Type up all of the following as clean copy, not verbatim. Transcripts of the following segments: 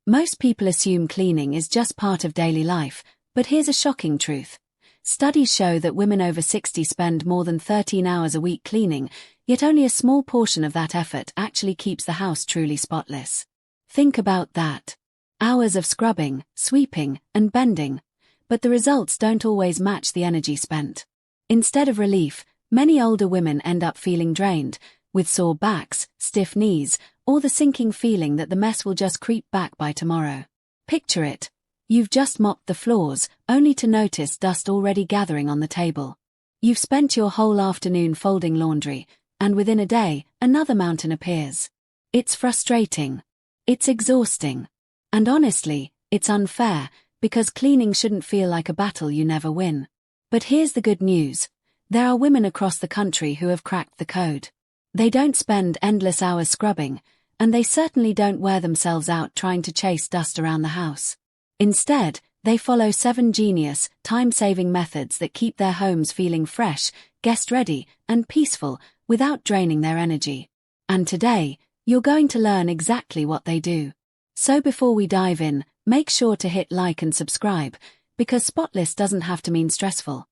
Most people assume cleaning is just part of daily life, but here's a shocking truth. Studies show that women over 60 spend more than 13 hours a week cleaning, yet only a small portion of that effort actually keeps the house truly spotless. Think about that. Hours of scrubbing, sweeping, and bending, but the results don't always match the energy spent. Instead of relief, many older women end up feeling drained, with sore backs, stiff knees, or the sinking feeling that the mess will just creep back by tomorrow. Picture it. You've just mopped the floors, only to notice dust already gathering on the table. You've spent your whole afternoon folding laundry, and within a day, another mountain appears. It's frustrating. It's exhausting. And honestly, it's unfair, because cleaning shouldn't feel like a battle you never win. But here's the good news. There are women across the country who have cracked the code. They don't spend endless hours scrubbing, and they certainly don't wear themselves out trying to chase dust around the house. Instead, they follow 7 genius, time-saving methods that keep their homes feeling fresh, guest-ready, and peaceful without draining their energy. And today, you're going to learn exactly what they do. So before we dive in, make sure to hit like and subscribe, because Spotless doesn't have to mean stressful.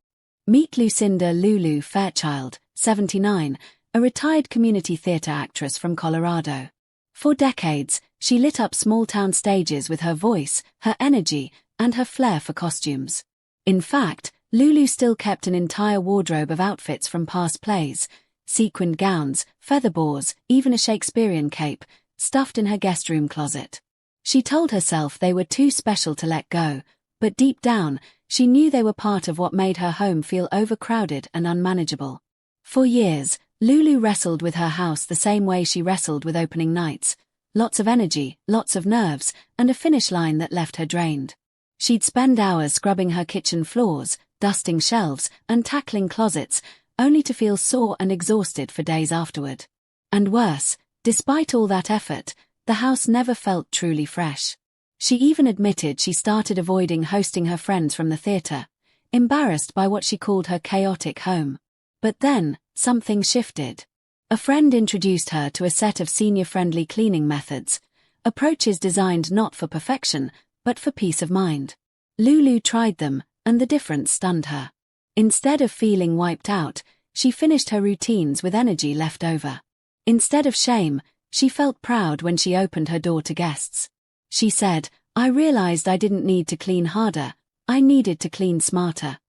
Meet Lucinda Lulu Fairchild, 79, a retired community theater actress from Colorado. For decades, she lit up small-town stages with her voice, her energy, and her flair for costumes. In fact, Lulu still kept an entire wardrobe of outfits from past plays, sequined gowns, feather boas, even a Shakespearean cape, stuffed in her guest room closet. She told herself they were too special to let go, but deep down, she knew they were part of what made her home feel overcrowded and unmanageable. For years, Lulu wrestled with her house the same way she wrestled with opening nights. Lots of energy, lots of nerves, and a finish line that left her drained. She'd spend hours scrubbing her kitchen floors, dusting shelves, and tackling closets, only to feel sore and exhausted for days afterward. And worse, despite all that effort, the house never felt truly fresh. She even admitted she started avoiding hosting her friends from the theater, embarrassed by what she called her chaotic home. But then, something shifted. A friend introduced her to a set of senior-friendly cleaning methods, approaches designed not for perfection, but for peace of mind. Lulu tried them, and the difference stunned her. Instead of feeling wiped out, she finished her routines with energy left over. Instead of shame, she felt proud when she opened her door to guests. She said, "I realized I didn't need to clean harder, I needed to clean smarter."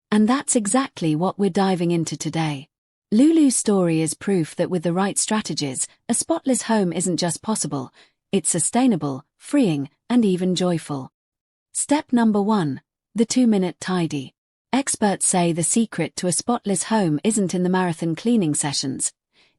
And that's exactly what we're diving into today. Lulu's story is proof that with the right strategies, a spotless home isn't just possible, it's sustainable, freeing, and even joyful. Step number 1. The 2-minute tidy. Experts say the secret to a spotless home isn't in the marathon cleaning sessions,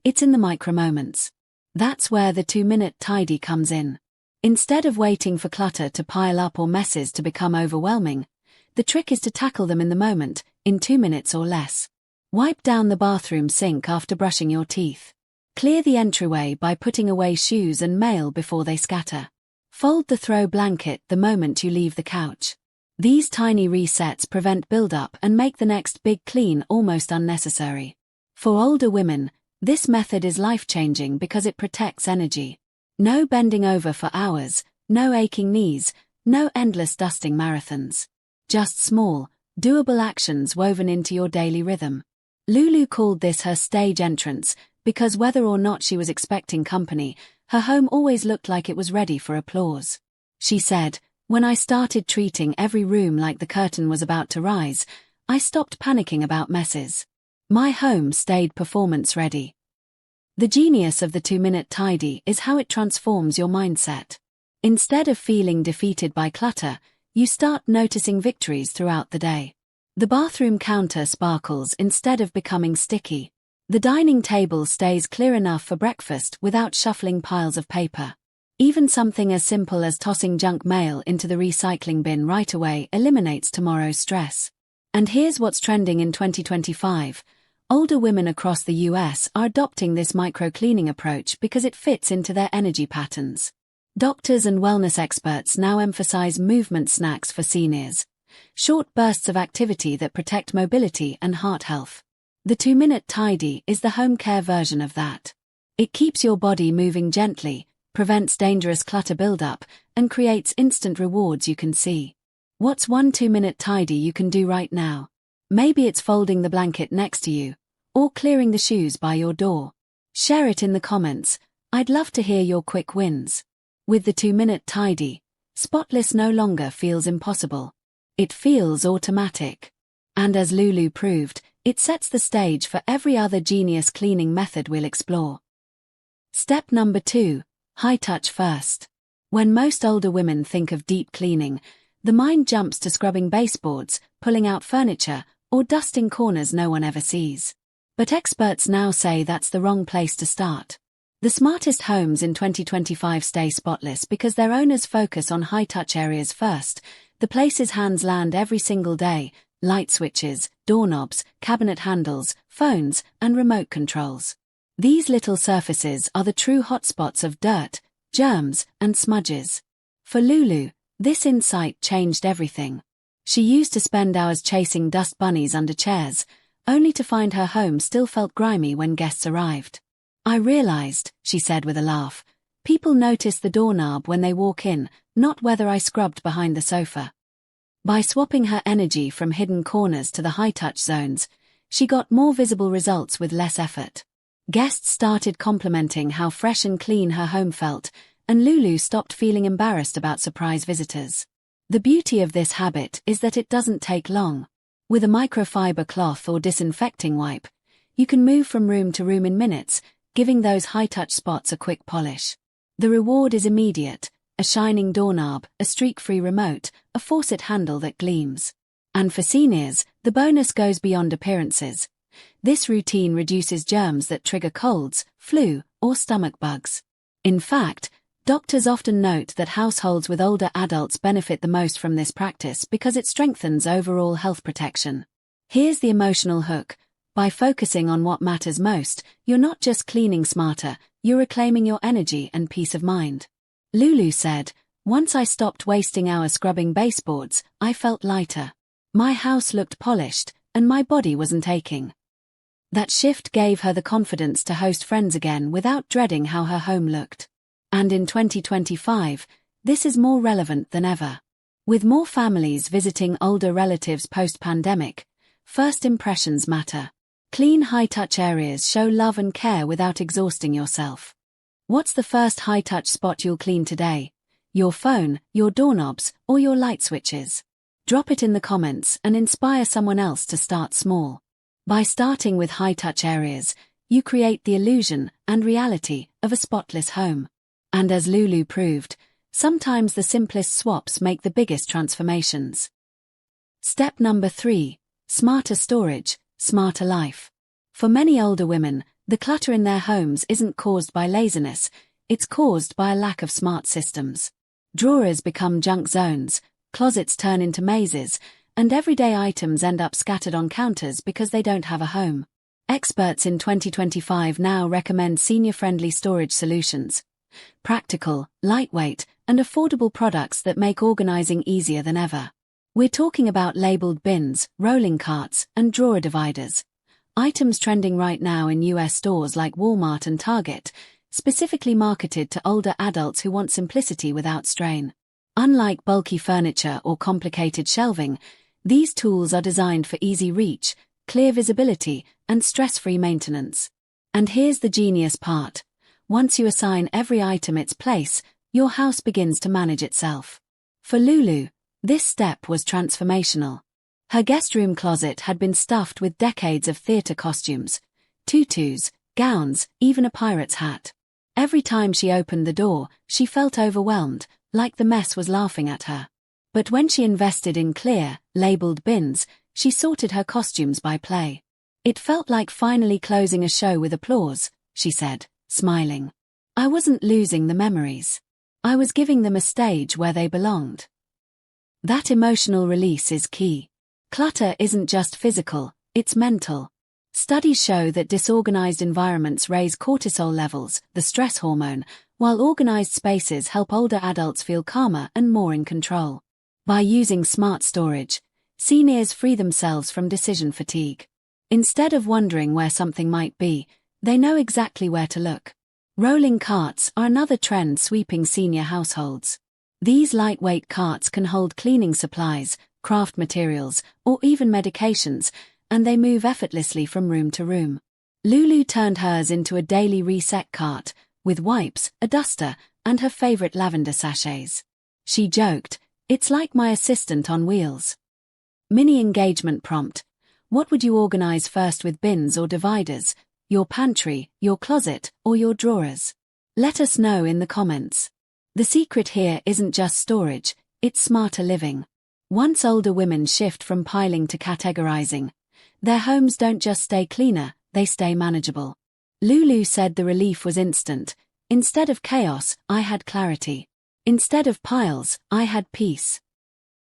it's in the micro moments. That's where the 2-minute tidy comes in. Instead of waiting for clutter to pile up or messes to become overwhelming, the trick is to tackle them in the moment, in 2 minutes or less. Wipe down the bathroom sink after brushing your teeth. Clear the entryway by putting away shoes and mail before they scatter. Fold the throw blanket the moment you leave the couch. These tiny resets prevent build-up and make the next big clean almost unnecessary. For older women, this method is life-changing because it protects energy. No bending over for hours, no aching knees, no endless dusting marathons. Just small, doable actions woven into your daily rhythm. Lulu called this her stage entrance, because whether or not she was expecting company, her home always looked like it was ready for applause. She said, "When I started treating every room like the curtain was about to rise, I stopped panicking about messes. My home stayed performance ready." The genius of the 2-minute tidy is how it transforms your mindset. Instead of feeling defeated by clutter, you start noticing victories throughout the day. The bathroom counter sparkles instead of becoming sticky. The dining table stays clear enough for breakfast without shuffling piles of paper. Even something as simple as tossing junk mail into the recycling bin right away eliminates tomorrow's stress. And here's what's trending in 2025. Older women across the US are adopting this micro-cleaning approach because it fits into their energy patterns. Doctors and wellness experts now emphasize movement snacks for seniors. Short bursts of activity that protect mobility and heart health. The 2-minute tidy is the home care version of that. It keeps your body moving gently, prevents dangerous clutter buildup, and creates instant rewards you can see. What's one 2-minute tidy you can do right now? Maybe it's folding the blanket next to you, or clearing the shoes by your door. Share it in the comments. I'd love to hear your quick wins. With the 2-minute tidy, Spotless no longer feels impossible. It feels automatic. And as Lulu proved, it sets the stage for every other genius cleaning method we'll explore. Step number 2. High touch first. When most older women think of deep cleaning, the mind jumps to scrubbing baseboards, pulling out furniture, or dusting corners no one ever sees. But experts now say that's the wrong place to start. The smartest homes in 2025 stay spotless because their owners focus on high-touch areas first, the places hands land every single day: light switches, doorknobs, cabinet handles, phones, and remote controls. These little surfaces are the true hotspots of dirt, germs, and smudges. For Lulu, this insight changed everything. She used to spend hours chasing dust bunnies under chairs, only to find her home still felt grimy when guests arrived. "I realized," she said with a laugh, "people notice the doorknob when they walk in, not whether I scrubbed behind the sofa." By swapping her energy from hidden corners to the high-touch zones, she got more visible results with less effort. Guests started complimenting how fresh and clean her home felt, and Lulu stopped feeling embarrassed about surprise visitors. The beauty of this habit is that it doesn't take long. With a microfiber cloth or disinfecting wipe, you can move from room to room in minutes, giving those high-touch spots a quick polish. The reward is immediate: a shining doorknob, a streak-free remote, a faucet handle that gleams. And for seniors, the bonus goes beyond appearances. This routine reduces germs that trigger colds, flu, or stomach bugs. In fact, doctors often note that households with older adults benefit the most from this practice because it strengthens overall health protection. Here's the emotional hook. By focusing on what matters most, you're not just cleaning smarter, you're reclaiming your energy and peace of mind. Lulu said, "Once I stopped wasting hours scrubbing baseboards, I felt lighter. My house looked polished, and my body wasn't aching." That shift gave her the confidence to host friends again without dreading how her home looked. And in 2025, this is more relevant than ever. With more families visiting older relatives post-pandemic, first impressions matter. Clean high-touch areas show love and care without exhausting yourself. What's the first high-touch spot you'll clean today? Your phone, your doorknobs, or your light switches? Drop it in the comments and inspire someone else to start small. By starting with high-touch areas, you create the illusion and reality of a spotless home. And as Lulu proved, sometimes the simplest swaps make the biggest transformations. Step number 3. Smarter storage, smarter life. For many older women, the clutter in their homes isn't caused by laziness, it's caused by a lack of smart systems. Drawers become junk zones, closets turn into mazes, and everyday items end up scattered on counters because they don't have a home. Experts in 2025 now recommend senior-friendly storage solutions. Practical, lightweight, and affordable products that make organizing easier than ever. We're talking about labeled bins, rolling carts, and drawer dividers. Items trending right now in US stores like Walmart and Target, specifically marketed to older adults who want simplicity without strain. Unlike bulky furniture or complicated shelving, these tools are designed for easy reach, clear visibility, and stress-free maintenance. And here's the genius part. Once you assign every item its place, your house begins to manage itself. For Lulu, this step was transformational. Her guest room closet had been stuffed with decades of theater costumes, tutus, gowns, even a pirate's hat. Every time she opened the door, she felt overwhelmed, like the mess was laughing at her. But when she invested in clear, labeled bins, she sorted her costumes by play. "It felt like finally closing a show with applause," she said, smiling. "I wasn't losing the memories. I was giving them a stage where they belonged." That emotional release is key. Clutter isn't just physical, it's mental. Studies show that disorganized environments raise cortisol levels, the stress hormone, while organized spaces help older adults feel calmer and more in control. By using smart storage, seniors free themselves from decision fatigue. Instead of wondering where something might be, they know exactly where to look. Rolling carts are another trend sweeping senior households. These lightweight carts can hold cleaning supplies, craft materials, or even medications, and they move effortlessly from room to room. Lulu turned hers into a daily reset cart, with wipes, a duster, and her favorite lavender sachets. She joked, "It's like my assistant on wheels." Mini engagement prompt. What would you organize first with bins or dividers? Your pantry, your closet, or your drawers? Let us know in the comments. The secret here isn't just storage, it's smarter living. Once older women shift from piling to categorizing, their homes don't just stay cleaner, they stay manageable. Lulu said the relief was instant. Instead of chaos, I had clarity. Instead of piles, I had peace.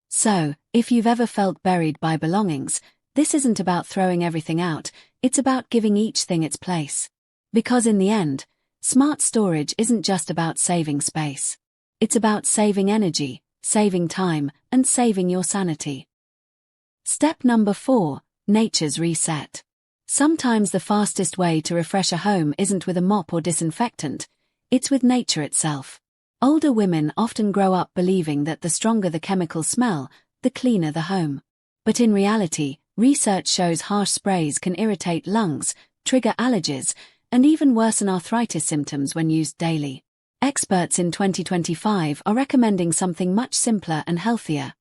So, if you've ever felt buried by belongings, this isn't about throwing everything out, it's about giving each thing its place. Because in the end, smart storage isn't just about saving space. It's about saving energy, saving time, and saving your sanity. Step number 4, nature's reset. Sometimes the fastest way to refresh a home isn't with a mop or disinfectant, it's with nature itself. Older women often grow up believing that the stronger the chemical smell, the cleaner the home. But in reality, research shows harsh sprays can irritate lungs, trigger allergies, and even worsen arthritis symptoms when used daily. Experts in 2025 are recommending something much simpler and healthier: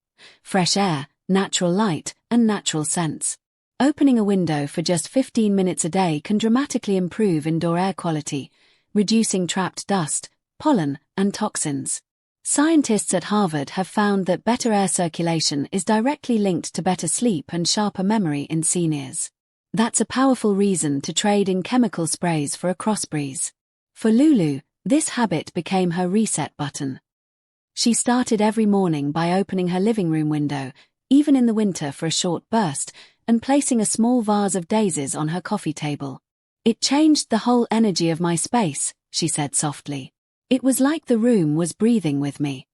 fresh air, natural light, and natural scents. Opening a window for just 15 minutes a day can dramatically improve indoor air quality, reducing trapped dust, pollen, and toxins. Scientists at Harvard have found that better air circulation is directly linked to better sleep and sharper memory in seniors. That's a powerful reason to trade in chemical sprays for a crossbreeze. For Lulu, this habit became her reset button. She started every morning by opening her living room window, even in the winter for a short burst, and placing a small vase of daisies on her coffee table. "It changed the whole energy of my space," she said softly. "It was like the room was breathing with me."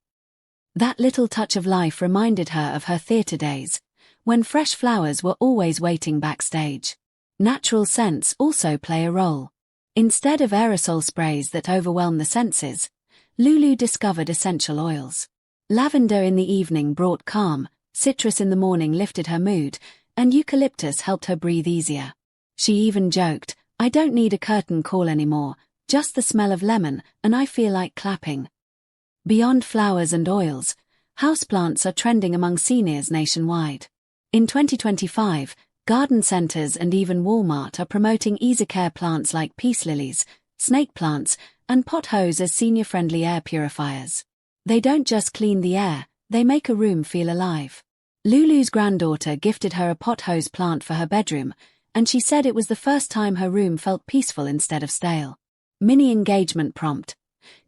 That little touch of life reminded her of her theater days, when fresh flowers were always waiting backstage. Natural scents also play a role. Instead of aerosol sprays that overwhelm the senses, Lulu discovered essential oils. Lavender in the evening brought calm, citrus in the morning lifted her mood, and eucalyptus helped her breathe easier. She even joked, "I don't need a curtain call anymore, just the smell of lemon, and I feel like clapping." Beyond flowers and oils, houseplants are trending among seniors nationwide. In 2025, garden centers and even Walmart are promoting easy-care plants like peace lilies, snake plants, and pothos as senior-friendly air purifiers. They don't just clean the air, they make a room feel alive. Lulu's granddaughter gifted her a pothose plant for her bedroom, and she said it was the first time her room felt peaceful instead of stale. Mini engagement prompt.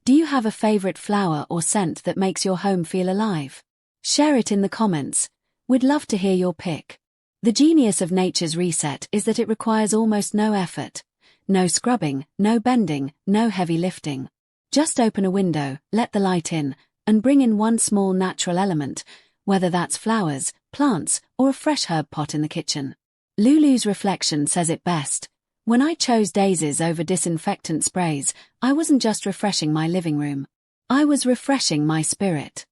Do you have a favorite flower or scent that makes your home feel alive? Share it in the comments. We'd love to hear your pick. The genius of nature's reset is that it requires almost no effort. No scrubbing, no bending, no heavy lifting. Just open a window, let the light in, and bring in one small natural element, whether that's flowers, plants, or a fresh herb pot in the kitchen. Lulu's reflection says it best. "When I chose daisies over disinfectant sprays, I wasn't just refreshing my living room. I was refreshing my spirit."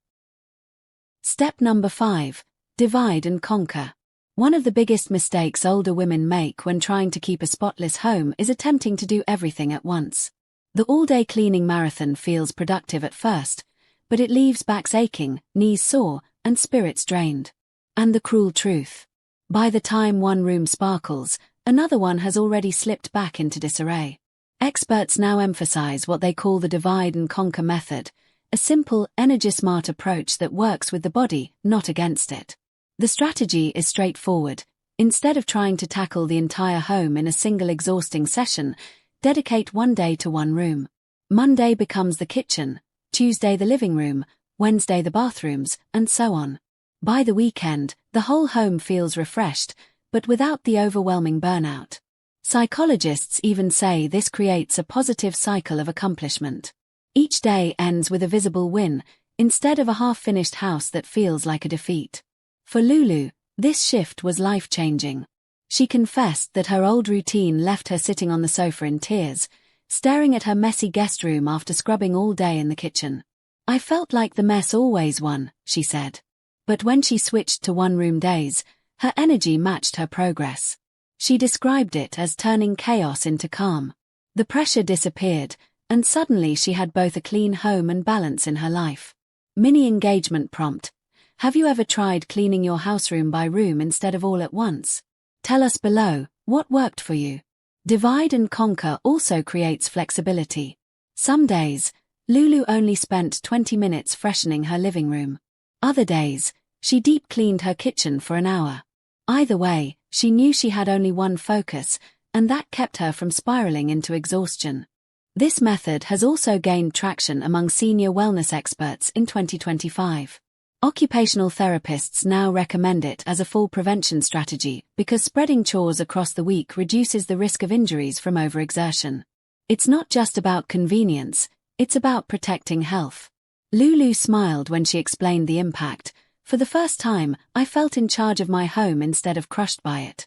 Step number 5. Divide and conquer. One of the biggest mistakes older women make when trying to keep a spotless home is attempting to do everything at once. The all-day cleaning marathon feels productive at first, but it leaves backs aching, knees sore, and spirits drained. And the cruel truth: by the time one room sparkles, another one has already slipped back into disarray. Experts now emphasize what they call the divide and conquer method, a simple, energy-smart approach that works with the body, not against it. The strategy is straightforward. Instead of trying to tackle the entire home in a single exhausting session, dedicate one day to one room. Monday becomes the kitchen, Tuesday the living room, Wednesday the bathrooms, and so on. By the weekend, the whole home feels refreshed, but without the overwhelming burnout. Psychologists even say this creates a positive cycle of accomplishment. Each day ends with a visible win, instead of a half-finished house that feels like a defeat. For Lulu, this shift was life-changing. She confessed that her old routine left her sitting on the sofa in tears, staring at her messy guest room after scrubbing all day in the kitchen. "I felt like the mess always won," she said. But when she switched to one-room days, her energy matched her progress. She described it as turning chaos into calm. The pressure disappeared, and suddenly she had both a clean home and balance in her life. Mini engagement prompt. Have you ever tried cleaning your house room by room instead of all at once? Tell us below, what worked for you? Divide and conquer also creates flexibility. Some days, Lulu only spent 20 minutes freshening her living room. Other days, she deep cleaned her kitchen for an hour. Either way, she knew she had only one focus, and that kept her from spiraling into exhaustion. This method has also gained traction among senior wellness experts in 2025. Occupational therapists now recommend it as a fall prevention strategy because spreading chores across the week reduces the risk of injuries from overexertion. It's not just about convenience, it's about protecting health. Lulu smiled when she explained the impact. "For the first time, I felt in charge of my home instead of crushed by it."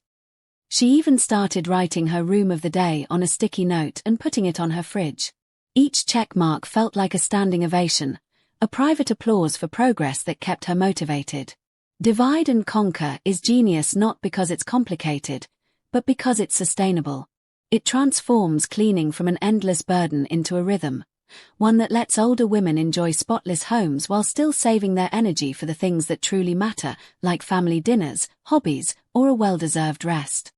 She even started writing her room of the day on a sticky note and putting it on her fridge. Each check mark felt like a standing ovation, a private applause for progress that kept her motivated. Divide and conquer is genius not because it's complicated, but because it's sustainable. It transforms cleaning from an endless burden into a rhythm, one that lets older women enjoy spotless homes while still saving their energy for the things that truly matter, like family dinners, hobbies, or a well-deserved rest.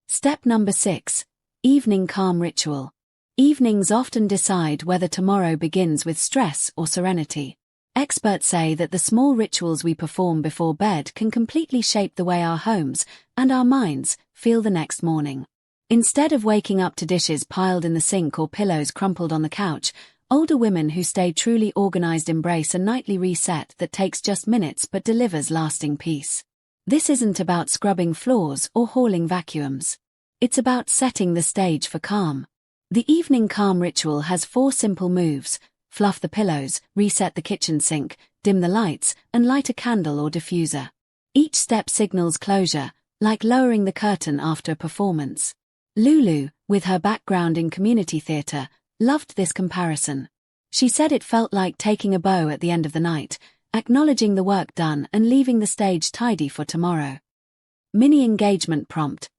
Step number 6. Evening calm ritual. Evenings often decide whether tomorrow begins with stress or serenity. Experts say that the small rituals we perform before bed can completely shape the way our homes and our minds feel the next morning. Instead of waking up to dishes piled in the sink or pillows crumpled on the couch, older women who stay truly organized embrace a nightly reset that takes just minutes but delivers lasting peace. This isn't about scrubbing floors or hauling vacuums. It's about setting the stage for calm. The evening calm ritual has 4 simple moves: fluff the pillows, reset the kitchen sink, dim the lights, and light a candle or diffuser. Each step signals closure, like lowering the curtain after a performance. Lulu, with her background in community theatre, loved this comparison. She said it felt like taking a bow at the end of the night, acknowledging the work done and leaving the stage tidy for tomorrow. Mini engagement prompt.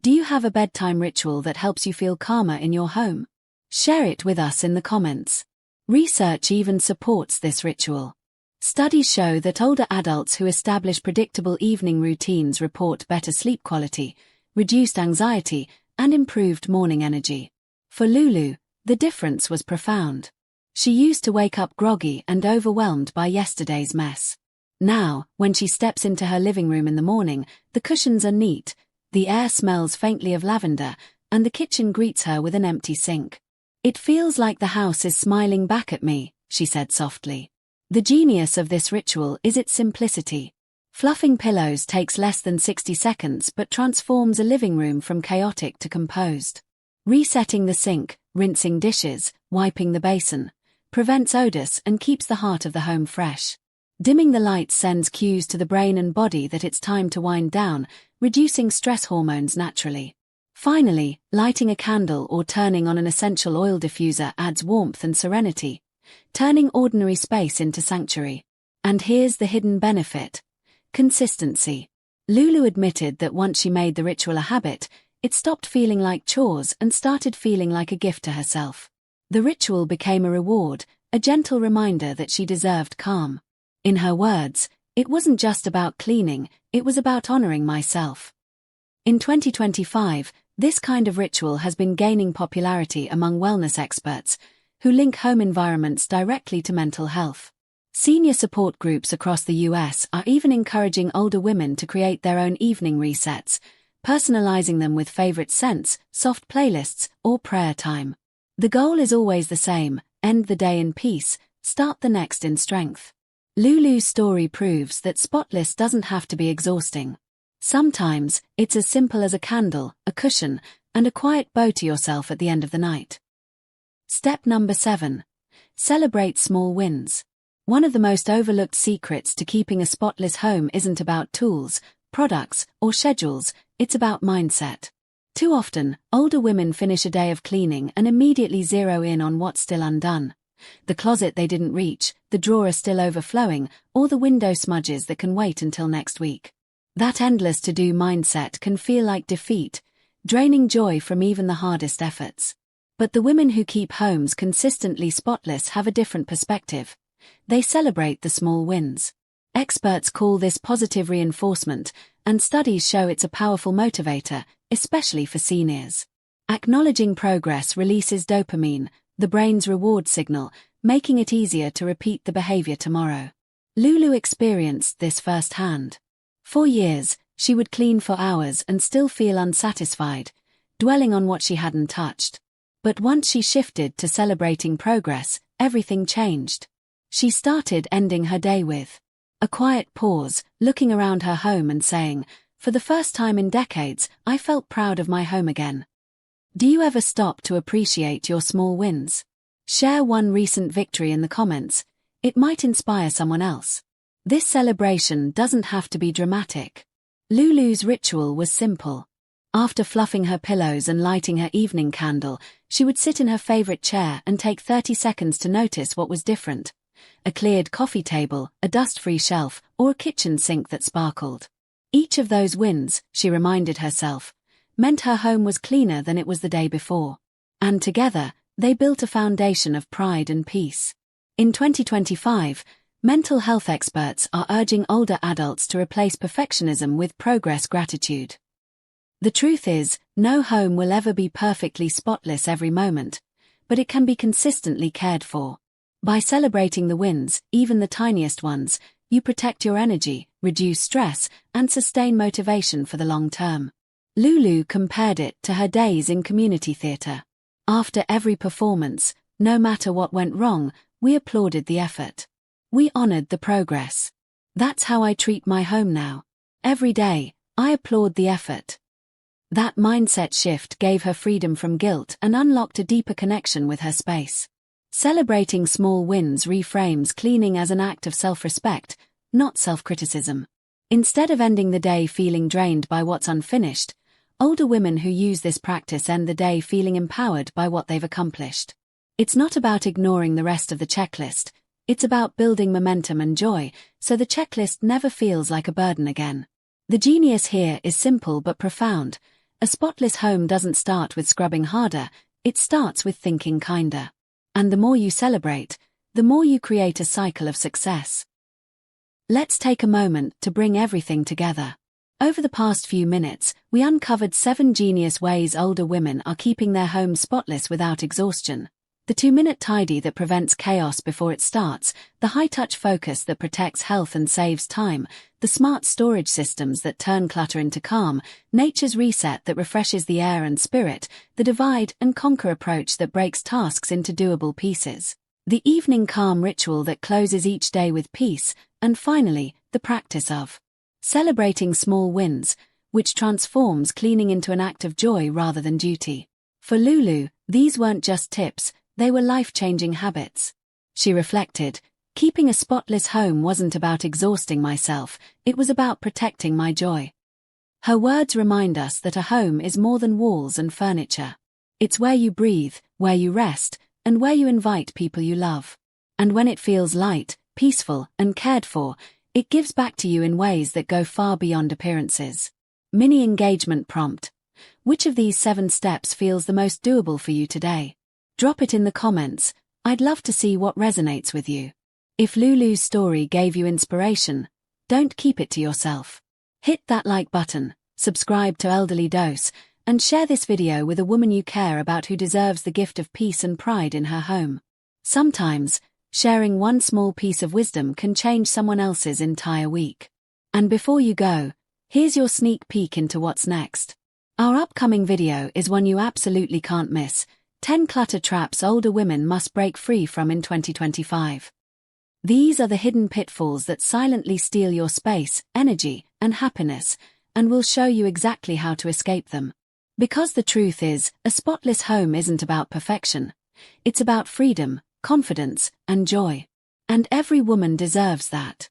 Do you have a bedtime ritual that helps you feel calmer in your home? Share it with us in the comments. Research even supports this ritual. Studies show that older adults who establish predictable evening routines report better sleep quality, reduced anxiety, and improved morning energy. For Lulu, the difference was profound. She used to wake up groggy and overwhelmed by yesterday's mess. Now, when she steps into her living room in the morning, the cushions are neat, the air smells faintly of lavender, and the kitchen greets her with an empty sink. "It feels like the house is smiling back at me," she said softly. The genius of this ritual is its simplicity. Fluffing pillows takes less than 60 seconds but transforms a living room from chaotic to composed. Resetting the sink, rinsing dishes, wiping the basin, prevents odors and keeps the heart of the home fresh. Dimming the lights sends cues to the brain and body that it's time to wind down, reducing stress hormones naturally. Finally, lighting a candle or turning on an essential oil diffuser adds warmth and serenity, turning ordinary space into sanctuary. And here's the hidden benefit: consistency. Lulu admitted that once she made the ritual a habit, it stopped feeling like chores and started feeling like a gift to herself. The ritual became a reward, a gentle reminder that she deserved calm. In her words, "It wasn't just about cleaning, it was about honoring myself." In 2025, this kind of ritual has been gaining popularity among wellness experts, who link home environments directly to mental health. Senior support groups across the US are even encouraging older women to create their own evening resets, personalizing them with favorite scents, soft playlists, or prayer time. The goal is always the same: end the day in peace, start the next in strength. Lulu's story proves that Spotless doesn't have to be exhausting. Sometimes, it's as simple as a candle, a cushion, and a quiet bow to yourself at the end of the night. Step number 7. Celebrate small wins. One of the most overlooked secrets to keeping a spotless home isn't about tools, products, or schedules, it's about mindset. Too often, older women finish a day of cleaning and immediately zero in on what's still undone. The closet they didn't reach, the drawer still overflowing, or the window smudges that can wait until next week. That endless to-do mindset can feel like defeat, draining joy from even the hardest efforts. But the women who keep homes consistently spotless have a different perspective. They celebrate the small wins. Experts call this positive reinforcement, and studies show it's a powerful motivator, especially for seniors. Acknowledging progress releases dopamine, the brain's reward signal, making it easier to repeat the behavior tomorrow. Lulu experienced this firsthand. For years, she would clean for hours and still feel unsatisfied, dwelling on what she hadn't touched. But once she shifted to celebrating progress, everything changed. She started ending her day with a quiet pause, looking around her home and saying, "For the first time in decades, I felt proud of my home again." Do you ever stop to appreciate your small wins? Share one recent victory in the comments. It might inspire someone else. This celebration doesn't have to be dramatic. Lulu's ritual was simple. After fluffing her pillows and lighting her evening candle, she would sit in her favorite chair and take 30 seconds to notice what was different. A cleared coffee table, a dust-free shelf, or a kitchen sink that sparkled. Each of those wins, she reminded herself, meant her home was cleaner than it was the day before. And together, they built a foundation of pride and peace. In 2025, mental health experts are urging older adults to replace perfectionism with progress gratitude. The truth is, no home will ever be perfectly spotless every moment, but it can be consistently cared for. By celebrating the wins, even the tiniest ones, you protect your energy, reduce stress, and sustain motivation for the long term. Lulu compared it to her days in community theatre. After every performance, no matter what went wrong, we applauded the effort. We honored the progress. That's how I treat my home now. Every day, I applaud the effort. That mindset shift gave her freedom from guilt and unlocked a deeper connection with her space. Celebrating small wins reframes cleaning as an act of self-respect, not self-criticism. Instead of ending the day feeling drained by what's unfinished, older women who use this practice end the day feeling empowered by what they've accomplished. It's not about ignoring the rest of the checklist, it's about building momentum and joy, so the checklist never feels like a burden again. The genius here is simple but profound. A spotless home doesn't start with scrubbing harder, it starts with thinking kinder. And the more you celebrate, the more you create a cycle of success. Let's take a moment to bring everything together. Over the past few minutes, we uncovered 7 genius ways older women are keeping their homes spotless without exhaustion. The 2-minute tidy that prevents chaos before it starts, the high-touch focus that protects health and saves time, the smart storage systems that turn clutter into calm, nature's reset that refreshes the air and spirit, the divide-and-conquer approach that breaks tasks into doable pieces, the evening calm ritual that closes each day with peace, and finally, the practice of celebrating small wins, which transforms cleaning into an act of joy rather than duty. For Lulu, these weren't just tips, they were life-changing habits. She reflected, keeping a spotless home wasn't about exhausting myself, it was about protecting my joy. Her words remind us that a home is more than walls and furniture. It's where you breathe, where you rest, and where you invite people you love. And when it feels light, peaceful, and cared for, it gives back to you in ways that go far beyond appearances. Mini engagement prompt. Which of these 7 steps feels the most doable for you today? Drop it in the comments. I'd love to see what resonates with you. If Lulu's story gave you inspiration, don't keep it to yourself. Hit that like button, subscribe to Elderly Dose, and share this video with a woman you care about who deserves the gift of peace and pride in her home. Sometimes, sharing one small piece of wisdom can change someone else's entire week. And before you go, here's your sneak peek into what's next. Our upcoming video is one you absolutely can't miss: 10 clutter traps older women must break free from in 2025. These are the hidden pitfalls that silently steal your space, energy, and happiness, and we'll show you exactly how to escape them. Because the truth is, a spotless home isn't about perfection. It's about freedom, confidence, and joy. And every woman deserves that.